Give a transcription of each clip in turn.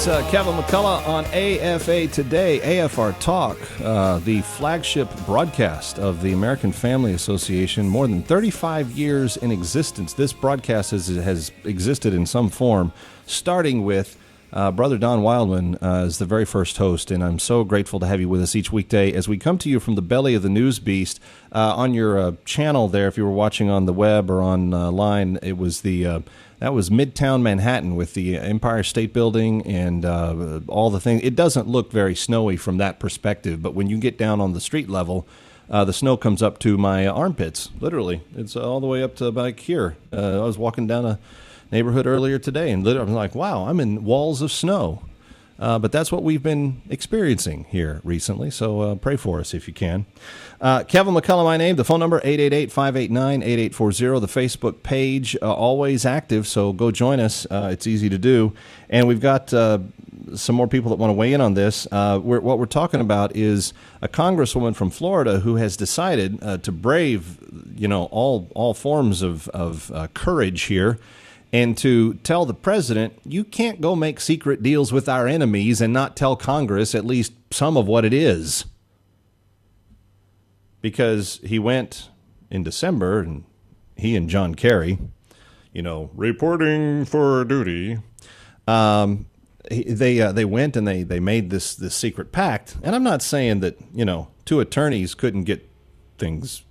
Kevin McCullough on AFA Today, AFR Talk, the flagship broadcast of the American Family Association. More than 35 years in existence. This broadcast has existed in some form, starting with Brother Don Wildman as the very first host, and I'm so grateful to have you with us each weekday as we come to you from the belly of the news beast. On your channel there, if you were watching on the web or online, it was that was Midtown Manhattan with the Empire State Building and all the things. It doesn't look very snowy from that perspective, but when you get down on the street level, the snow comes up to my armpits, literally. It's all the way up to like here. I was walking down a neighborhood earlier today, and literally I'm like, wow, I'm in walls of snow. But that's what we've been experiencing here recently, so pray for us if you can. Kevin McCullough, my name. The phone number, 888-589-8840. The Facebook page, always active, so go join us. It's easy to do. And we've got some more people that want to weigh in on this. What we're talking about is a congresswoman from Florida who has decided to brave, all forms of courage here, and to tell the president, you can't go make secret deals with our enemies and not tell Congress at least some of what it is. Because he went in December, and he and John Kerry, reporting for duty, they went and they made this secret pact. And I'm not saying that, two attorneys couldn't get things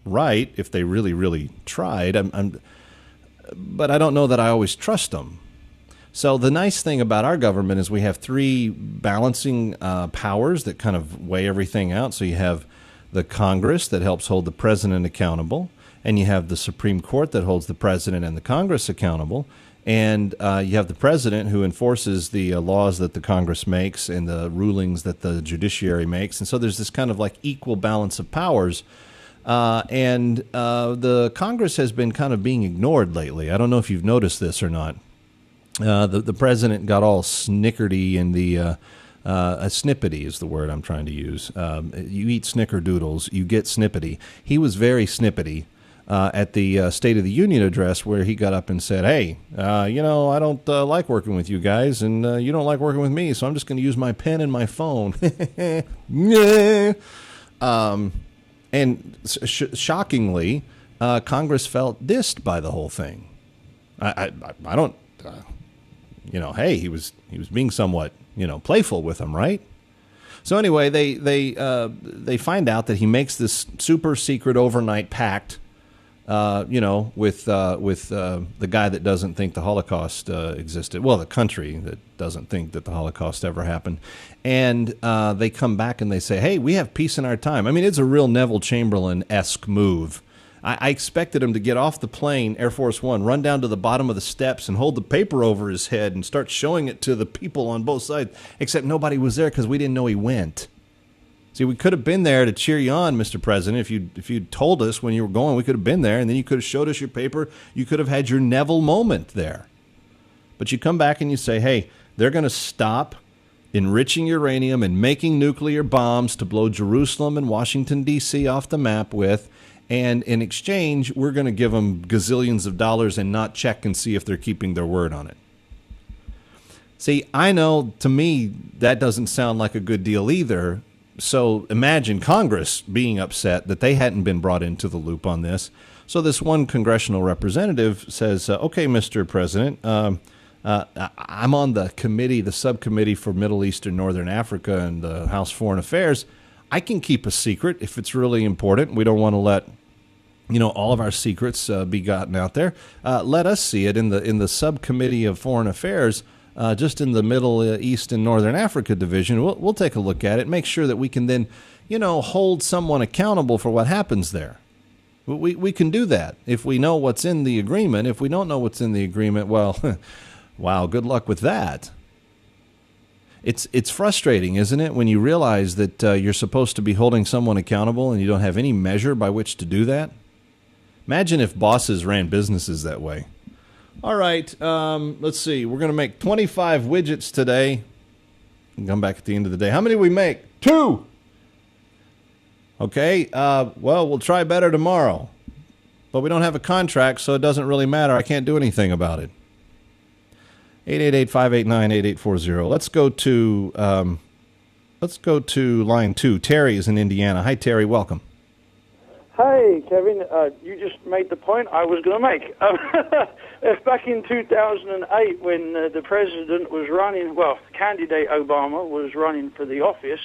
right if they really, really tried. But I don't know that I always trust them. So the nice thing about our government is we have three balancing powers that kind of weigh everything out. So you have the Congress that helps hold the president accountable, and you have the Supreme Court that holds the president and the Congress accountable, and you have the president who enforces the laws that the Congress makes and the rulings that the judiciary makes. And so there's this kind of like equal balance of powers. And the Congress has been kind of being ignored lately. I don't know if you've noticed this or not. The president got all snickerty in the snippety is the word I'm trying to use. You eat snickerdoodles, you get snippety. He was very snippety at the State of the Union address, where he got up and said, hey, I don't like working with you guys, and you don't like working with me, so I'm just going to use my pen and my phone. And shockingly, Congress felt dissed by the whole thing. I don't, hey, he was being somewhat, playful with them, right? So anyway, they find out that he makes this super secret overnight pact, with the guy that doesn't think the Holocaust existed. Well, the country that doesn't think that the Holocaust ever happened. And they come back and they say, hey, we have peace in our time. I mean, it's a real Neville Chamberlain-esque move. I expected him to get off the plane, Air Force One, run down to the bottom of the steps and hold the paper over his head and start showing it to the people on both sides, except nobody was there because we didn't know he went. See, we could have been there to cheer you on, Mr. President. If you'd told us when you were going, we could have been there, and then you could have showed us your paper. You could have had your Neville moment there. But you come back and you say, hey, they're going to stop enriching uranium and making nuclear bombs to blow Jerusalem and Washington, D.C. off the map with, and in exchange, we're going to give them gazillions of dollars and not check and see if they're keeping their word on it. See, I know, to me, that doesn't sound like a good deal either. So imagine Congress being upset that they hadn't been brought into the loop on this. So this one congressional representative says, okay, Mr. President, I'm on the committee, the subcommittee for Middle East and Northern Africa and the House Foreign Affairs. I can keep a secret if it's really important. We don't want to let all of our secrets be gotten out there. Let us see it in the subcommittee of Foreign Affairs. Just in the Middle East and Northern Africa division. We'll take a look at it, make sure that we can then, hold someone accountable for what happens there. We can do that if we know what's in the agreement. If we don't know what's in the agreement, well, wow, good luck with that. It's frustrating, isn't it, when you realize that you're supposed to be holding someone accountable and you don't have any measure by which to do that? Imagine if bosses ran businesses that way. All right, let's see. We're going to make 25 widgets today. And come back at the end of the day. How many we make? 2. Okay, well, we'll try better tomorrow. But we don't have a contract, so it doesn't really matter. I can't do anything about it. 888-589-8840. Let's go to line 2. Terry is in Indiana. Hi, Terry. Welcome. Hey, Kevin, you just made the point I was going to make. Back in 2008, when the president was running, candidate Obama was running for the office,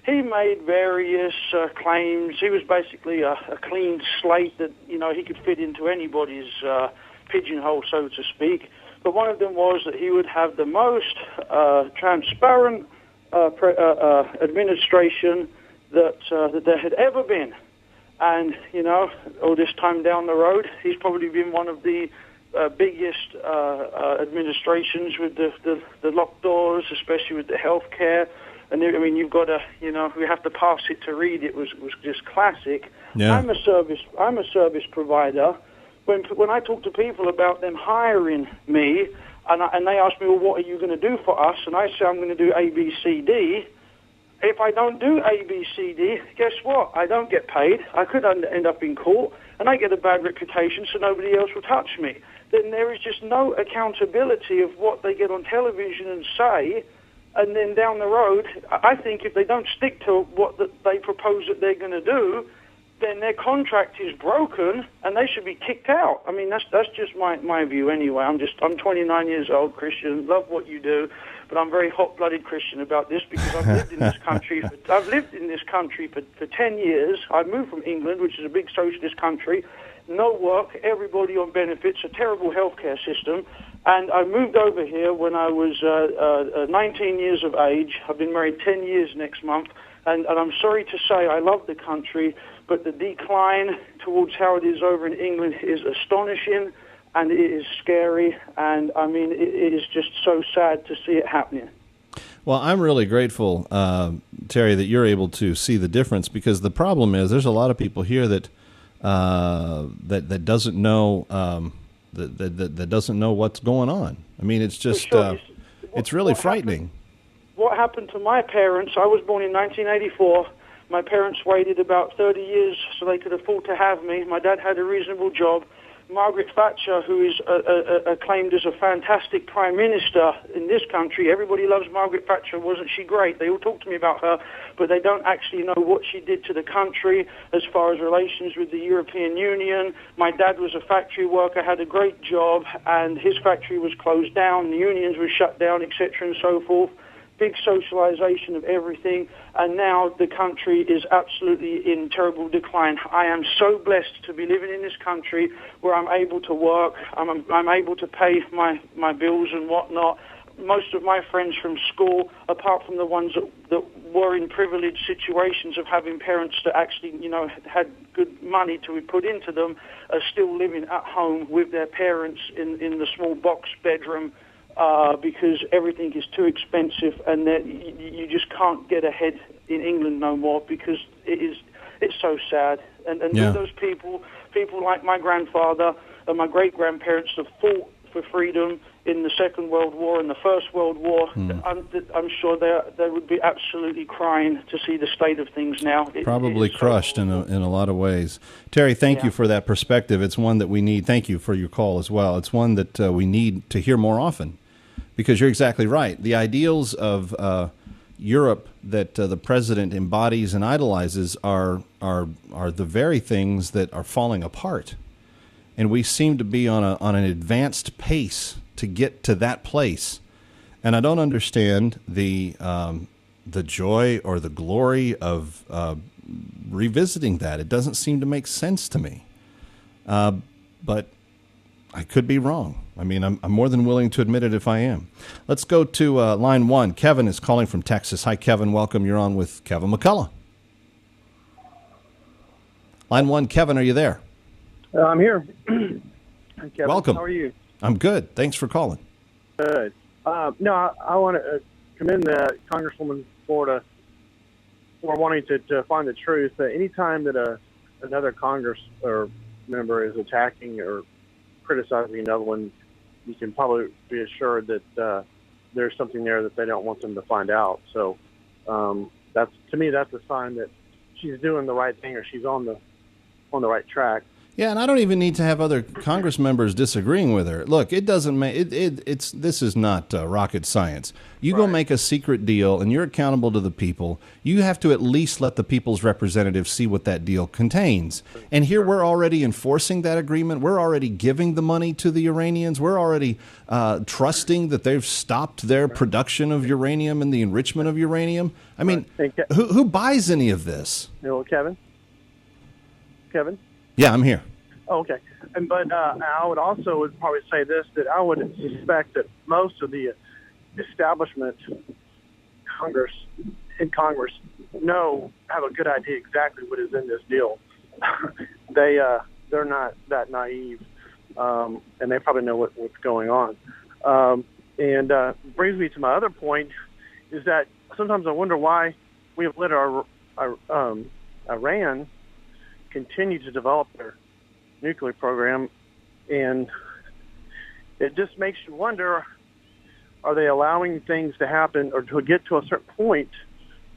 he made various claims. He was basically a clean slate that, he could fit into anybody's pigeonhole, so to speak. But one of them was that he would have the most transparent administration that there had ever been. And, all this time down the road, he's probably been one of the biggest administrations with the locked doors, especially with the health care. And, you've got to, we have to pass it to read. It was just classic. Yeah. I'm a service provider. When I talk to people about them hiring me, and they ask me, well, what are you going to do for us? And I say, I'm going to do A, B, C, D. If I don't do A, B, C, D, guess what? I don't get paid. I could end up in court, and I get a bad reputation, so nobody else will touch me. Then there is just no accountability of what they get on television and say, and then down the road, I think if they don't stick to what they propose that they're going to do, then their contract is broken, and they should be kicked out. That's just my view anyway. I'm 29 years old, Christian, love what you do. But I'm very hot-blooded Christian about this because I've lived in this country. For 10 years. I moved from England, which is a big socialist country. No work, everybody on benefits, a terrible healthcare system. And I moved over here when I was 19 years of age. I've been married 10 years next month. And I'm sorry to say I love the country, but the decline towards how it is over in England is astonishing. And it is scary, and it is just so sad to see it happening. Well, I'm really grateful, Terry, that you're able to see the difference, because the problem is there's a lot of people here that doesn't know that doesn't know what's going on. It's just it's really frightening. What happened to my parents? I was born in 1984. My parents waited about 30 years so they could afford to have me. My dad had a reasonable job. Margaret Thatcher, who is acclaimed as a fantastic prime minister in this country. Everybody loves Margaret Thatcher. Wasn't she great? They all talk to me about her, but they don't actually know what she did to the country as far as relations with the European Union. My dad was a factory worker, had a great job, and his factory was closed down. The unions were shut down, etc., and so forth. Big socialization of everything, and now the country is absolutely in terrible decline. I am so blessed to be living in this country where I'm able to work, I'm able to pay my bills and whatnot. Most of my friends from school, apart from the ones that were in privileged situations of having parents that actually, had good money to be put into them, are still living at home with their parents in the small box bedroom. Because everything is too expensive, and you just can't get ahead in England no more because it's so sad. And Yeah. Those people like my grandfather and my great-grandparents have fought for freedom in the Second World War and the First World War. I'm sure they would be absolutely crying to see the state of things now. Probably crushed in a lot of ways. Terry, thank you for that perspective. It's one that we need. Thank you for your call as well. It's one that we need to hear more often, because you're exactly right. The ideals of Europe that the president embodies and idolizes are the very things that are falling apart. And we seem to be on an advanced pace to get to that place. And I don't understand the joy or the glory of revisiting that. It doesn't seem to make sense to me. But I could be wrong. I'm more than willing to admit it if I am. Let's go to line 1. Kevin is calling from Texas. Hi, Kevin. Welcome. You're on with Kevin McCullough. Line 1, Kevin, are you there? I'm here. Kevin, welcome. How are you? I'm good. Thanks for calling. Good. I want to commend the Congresswoman from Florida for wanting to find the truth. Anytime that another Congress or member is attacking or criticizing another one, you can probably be assured that there's something there that they don't want them to find out. So that's a sign that she's doing the right thing, or she's on the right track. Yeah, and I don't even need to have other Congress members disagreeing with her. Look, it doesn't make it's this is not rocket science. You go make a secret deal, and you're accountable to the people. You have to at least let the people's representatives see what that deal contains. And here we're already enforcing that agreement. We're already giving the money to the Iranians. We're already trusting that they've stopped their production of uranium and the enrichment of uranium. I mean, who buys any of this? Kevin. Yeah, I'm here. Oh, okay. But I would also probably say this, that I would suspect that most of the establishment in Congress have a good idea exactly what is in this deal. They're not that naive, and they probably know what's going on. And brings me to my other point, is that sometimes I wonder why we have let Iran continue to develop their nuclear program, and it just makes you wonder, are they allowing things to happen or to get to a certain point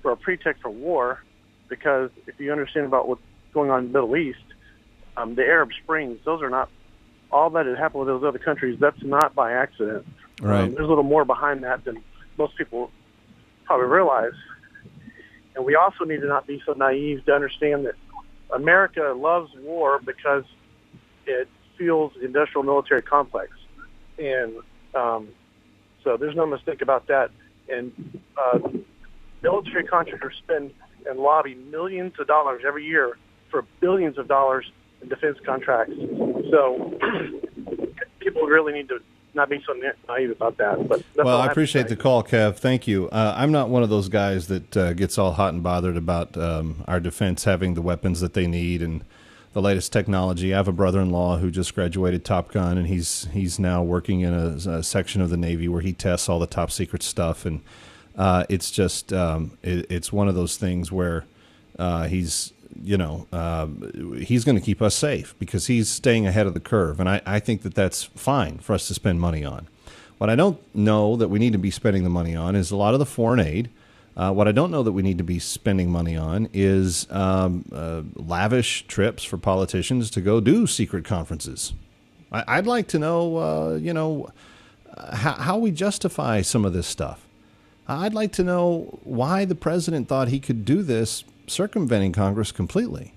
for a pretext for war? Because if you understand about what's going on in the Middle East, the Arab Springs, those are not, all that has happened with those other countries, that's not by accident. Right. There's a little more behind that than most people probably realize. And we also need to not be so naive to understand that America loves war because it fuels the industrial military complex. And so there's no mistake about that. And military contractors spend and lobby millions of dollars every year for billions of dollars in defense contracts. So people really need to not be so naive about that. But well, I appreciate the call, Kev. Thank you. I'm not one of those guys that gets all hot and bothered about our defense having the weapons that they need and the latest technology. I have a brother-in-law who just graduated Top Gun, and he's now working in a section of the Navy where he tests all the top secret stuff. And it's just it's one of those things where he's going to keep us safe because he's staying ahead of the curve. And I think that that's fine for us to spend money on. What I don't know that we need to be spending the money on is a lot of the foreign aid. What I don't know that we need to be spending money on is lavish trips for politicians to go do secret conferences. I'd like to know, how we justify some of this stuff. I'd like to know why the president thought he could do this circumventing Congress completely.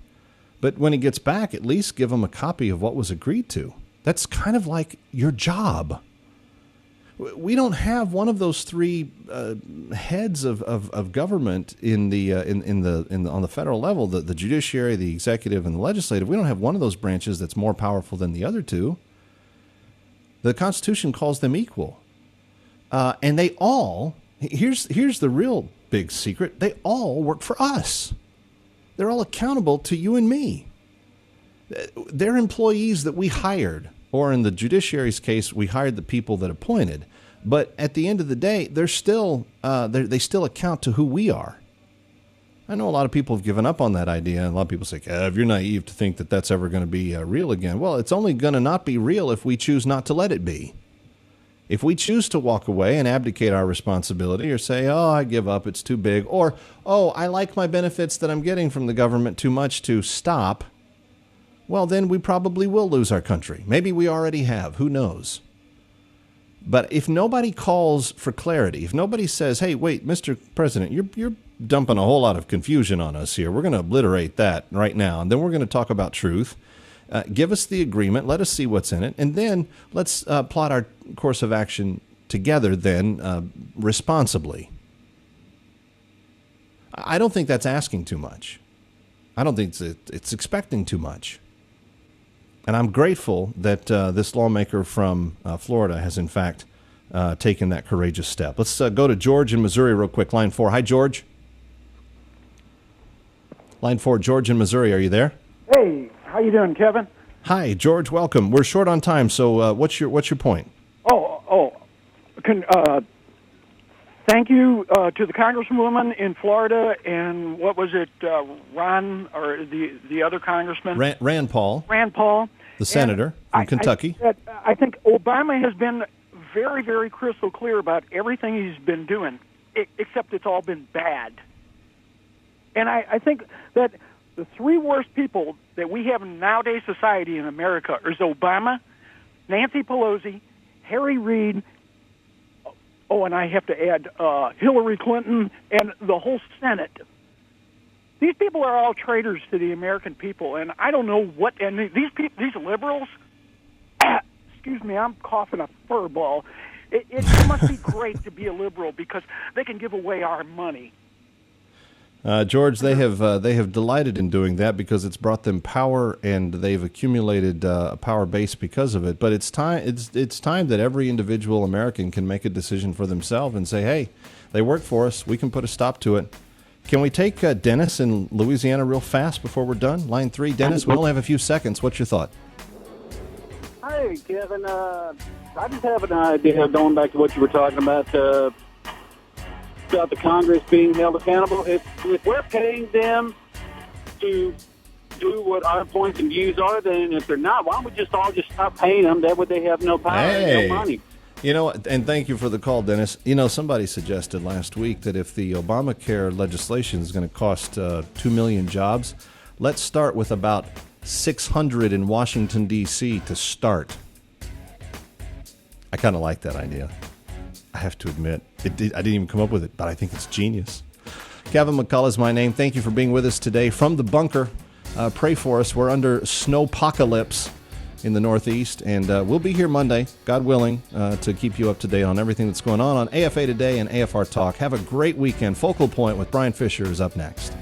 But when he gets back, at least give him a copy of what was agreed to. That's kind of like your job. We don't have one of those three heads of government on the federal level, the judiciary, the executive, and the legislative. We don't have one of those branches that's more powerful than the other two. The Constitution calls them equal, and they all. Here's the real big secret. They all work for us. They're all accountable to you and me. They're employees that we hired, or in the judiciary's case, we hired the people that appointed. But at the end of the day, they're still they still account to who we are. I know a lot of people have given up on that idea, and a lot of people say, Kev, you're naive to think that that's ever going to be real again. Well, it's only going to not be real if we choose not to let it be. If we choose to walk away and abdicate our responsibility or say, oh, I give up, it's too big, or, oh, I like my benefits that I'm getting from the government too much to stop, well, then we probably will lose our country. Maybe we already have. Who knows? But if nobody calls for clarity, if nobody says, hey, wait, Mr. President, you're dumping a whole lot of confusion on us here. We're going to obliterate that right now, and then we're going to talk about truth. Give us the agreement. Let us see what's in it. And then let's plot our course of action together then responsibly. I don't think that's asking too much. I don't think it's expecting too much. And I'm grateful that this lawmaker from Florida has, in fact, taken that courageous step. Let's go to George in Missouri real quick. Line 4. Hi, George. Line 4, George in Missouri. Are you there? Hey. How you doing, Kevin? Hi, George. Welcome. We're short on time, so what's your point? Thank you to the Congresswoman in Florida, and what was it, Ron, or the other congressman? Rand Paul. Rand Paul. The senator from Kentucky. I think Obama has been very, very crystal clear about everything he's been doing, except it's all been bad. And I think that the three worst people that we have in nowadays society in America is Obama, Nancy Pelosi, Harry Reid, and I have to add Hillary Clinton, and the whole Senate. These people are all traitors to the American people, and I don't know what. And these liberals, excuse me, I'm coughing a fur ball. It must be great to be a liberal because they can give away our money. George, they have delighted in doing that because it's brought them power, and they've accumulated a power base because of it. But it's time that every individual American can make a decision for themselves and say, "Hey, they work for us. We can put a stop to it." Can we take Dennis in Louisiana real fast before we're done? Line 3, Dennis. We only have a few seconds. What's your thought? Hey, Kevin. I just have an idea going back to what you were talking about the Congress being held accountable. If we're paying them to do what our points and views are, then if they're not, why don't we just all stop paying them? That way they have no power and no money. You know, and thank you for the call, Dennis. You know, somebody suggested last week that if the Obamacare legislation is going to cost 2 million jobs, let's start with about 600 in Washington, D.C. to start. I kind of like that idea. I have to admit, I didn't even come up with it, but I think it's genius. Kevin McCullough is my name. Thank you for being with us today from the bunker. Pray for us. We're under snowpocalypse in the Northeast, and we'll be here Monday, God willing, to keep you up to date on everything that's going on AFA Today and AFR Talk. Have a great weekend. Focal Point with Brian Fisher is up next.